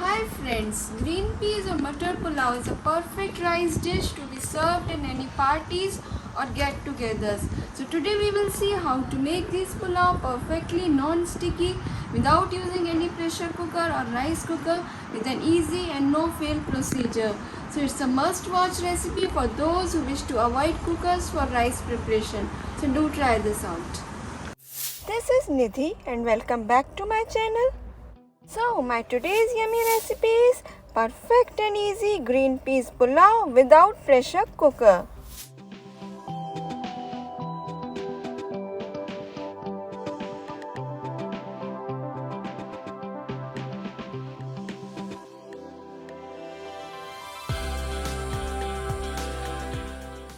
Hi friends, green peas or matar pulao is a perfect rice dish to be served in any parties or get-togethers. So today we will see how to make this pulao perfectly non-sticky without using any pressure cooker or rice cooker with an easy and no-fail procedure. So it's a must-watch recipe for those who wish to avoid cookers for rice preparation. So do try this out. This is Nidhi and welcome back to my channel. So my today's yummy recipe is perfect and easy green peas pulao without pressure cooker.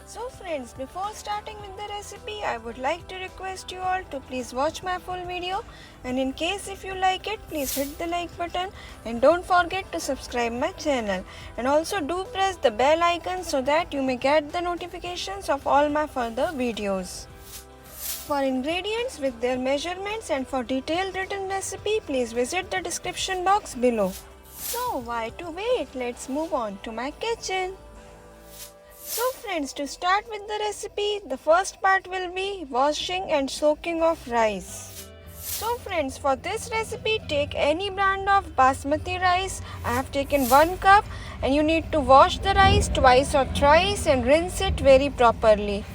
So friends, before starting with the recipe, I would like to request you all to please watch my full video, and in case if you like it, please hit the like button and don't forget to subscribe my channel, and also do press the bell icon so that you may get the notifications of all my further videos. For ingredients with their measurements and for detailed written recipe, please visit the description box below. So why to wait? Let's move on to my kitchen. So friends, to start with the recipe, the first part will be washing and soaking of rice. So friends, for this recipe, take any brand of basmati rice. I have taken 1 cup, and you need to wash the rice twice or thrice and rinse it very properly.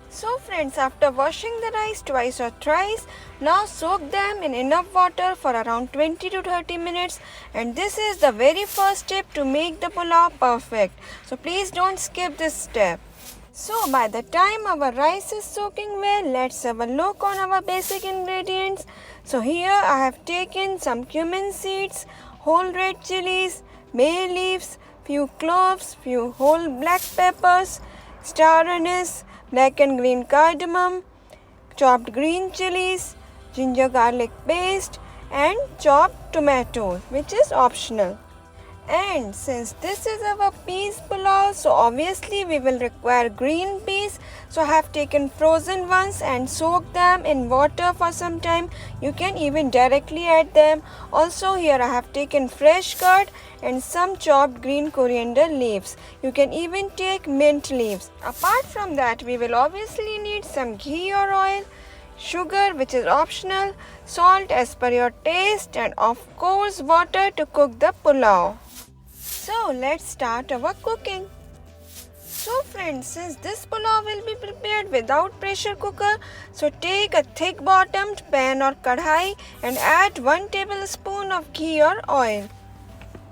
So friends, after washing the rice twice or thrice, now soak them in enough water for around 20 to 30 minutes, and this is the very first step to make the pulao perfect. So please don't skip this step. So by the time our rice is soaking well, let's have a look on our basic ingredients. So here I have taken some cumin seeds, whole red chilies, bay leaves, few cloves, few whole black peppers, star anise, black and green cardamom, chopped green chilies, ginger garlic paste, and chopped tomatoes, which is optional. And since this is our peas pulao, so obviously we will require green peas. So I have taken frozen ones and soaked them in water for some time. You can even directly add them. Also here I have taken fresh curd and some chopped green coriander leaves. You can even take mint leaves. Apart from that, we will obviously need some ghee or oil, sugar which is optional, salt as per your taste, and of course water to cook the pulao. So let's start our cooking. So friends, since this pulao will be prepared without pressure cooker, so take a thick bottomed pan or kadhai and add 1 tablespoon of ghee or oil.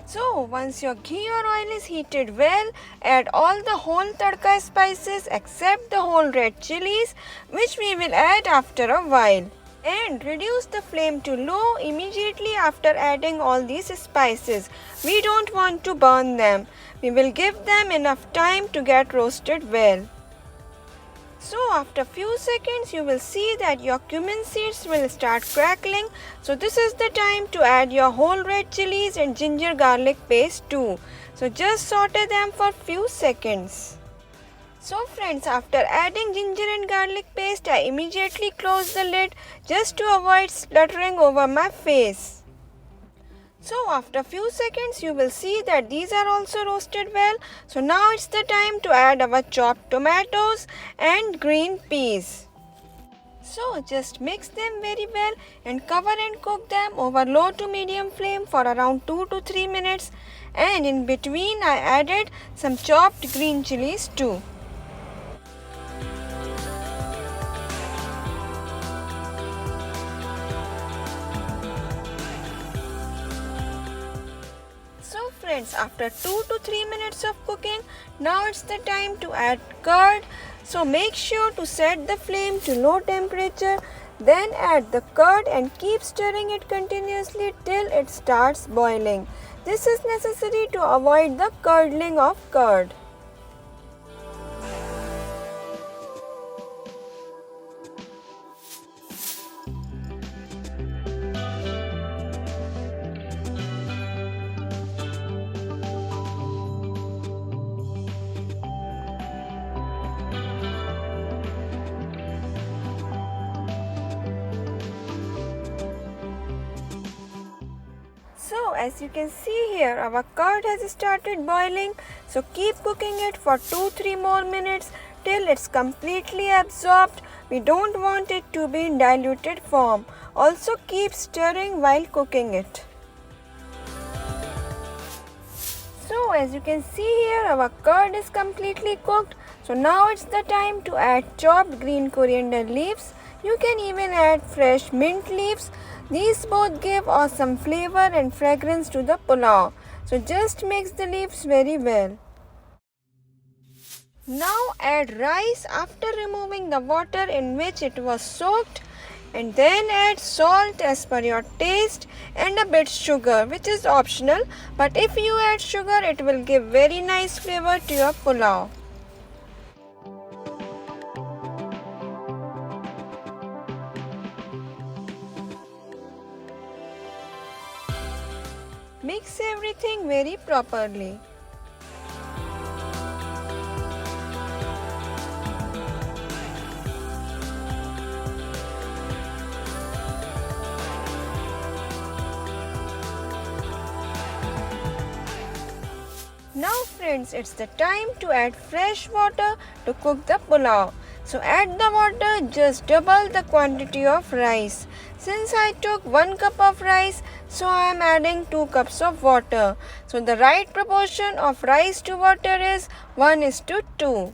So once your ghee or oil is heated well, add all the whole tadka spices except the whole red chilies, which we will add after a while. And reduce the flame to low immediately after adding all these spices. We don't want to burn them. We will give them enough time to get roasted well. So after few seconds you will see that your cumin seeds will start crackling. So this is the time to add your whole red chilies and ginger garlic paste too. So just saute them for few seconds. So friends, after adding ginger and garlic paste, I immediately close the lid just to avoid spluttering over my face. So after few seconds you will see that these are also roasted well. So now it's the time to add our chopped tomatoes and green peas. So just mix them very well and cover and cook them over low to medium flame for around 2 to 3 minutes, and in between I added some chopped green chilies too. friends, after 2 to 3 minutes of cooking, now it's the time to add curd. So make sure to set the flame to low temperature. Then add the curd and keep stirring it continuously till it starts boiling. This is necessary to avoid the curdling of curd. So as you can see here, our curd has started boiling. So keep cooking it for 2-3 more minutes till it's completely absorbed. We don't want it to be in diluted form. Also keep stirring while cooking it. So as you can see here, our curd is completely cooked. So now it's the time to add chopped green coriander leaves. You can even add fresh mint leaves. These both give awesome flavor and fragrance to the pulao. So just mix the leaves very well. Now add rice after removing the water in which it was soaked, and then add salt as per your taste and a bit sugar, which is optional, but if you add sugar it will give very nice flavor to your pulao. Mix everything very properly. Now friends, it's the time to add fresh water to cook the pulao. So add the water, just double the quantity of rice. Since I took 1 cup of rice, so I am adding 2 cups of water. So the right proportion of rice to water is 1:2.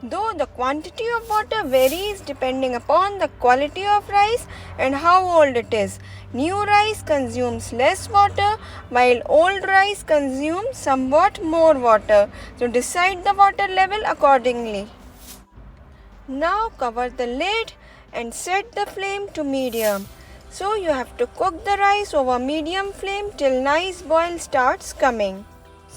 Though the quantity of water varies depending upon the quality of rice and how old it is. New rice consumes less water while old rice consumes somewhat more water. So decide the water level accordingly. Now cover the lid and set the flame to medium. So you have to cook the rice over medium flame till nice boil starts coming.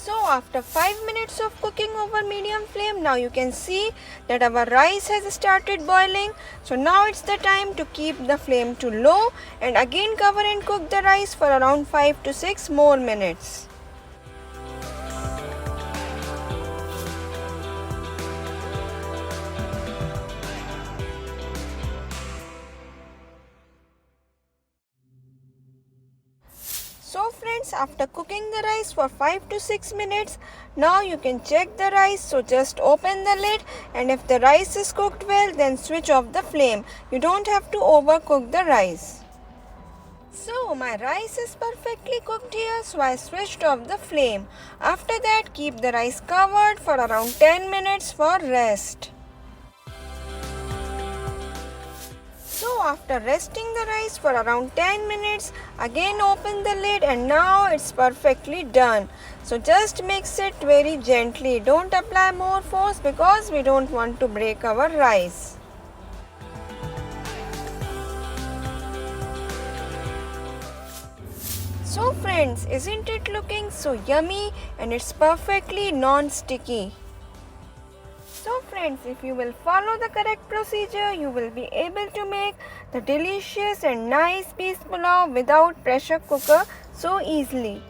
So after 5 minutes of cooking over medium flame, now you can see that our rice has started boiling. So now it's the time to keep the flame to low and again cover and cook the rice for around 5 to 6 more minutes. So friends, after cooking the rice for 5 to 6 minutes, now you can check the rice. So just open the lid, and if the rice is cooked well, then switch off the flame. You don't have to overcook the rice. So my rice is perfectly cooked here, so I switched off the flame. After that, keep the rice covered for around 10 minutes for rest. So after resting the rice for around 10 minutes, again open the lid and now it's perfectly done. So just mix it very gently. Don't apply more force because we don't want to break our rice. So friends, isn't it looking so yummy and it's perfectly non-sticky? So friends, if you will follow the correct procedure, you will be able to make the delicious and nice peas pulao without pressure cooker so easily.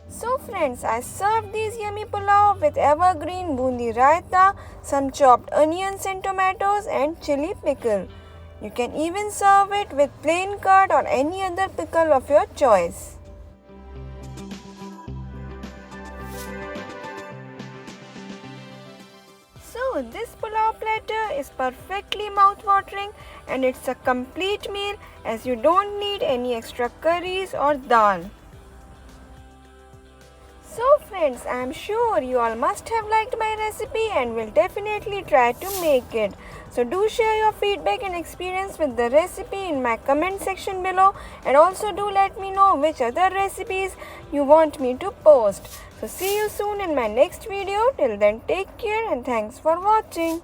So friends, I served these yummy pulao with evergreen bundi raita, some chopped onions and tomatoes and chili pickle. You can even serve it with plain curd or any other pickle of your choice. So this pulao platter is perfectly mouth-watering and it's a complete meal as you don't need any extra curries or dal. So friends, friends, I am sure you all must have liked my recipe and will definitely try to make it. So do share your feedback and experience with the recipe in my comment section below, and also do let me know which other recipes you want me to post. So see you soon in my next video. Till then, take care and thanks for watching.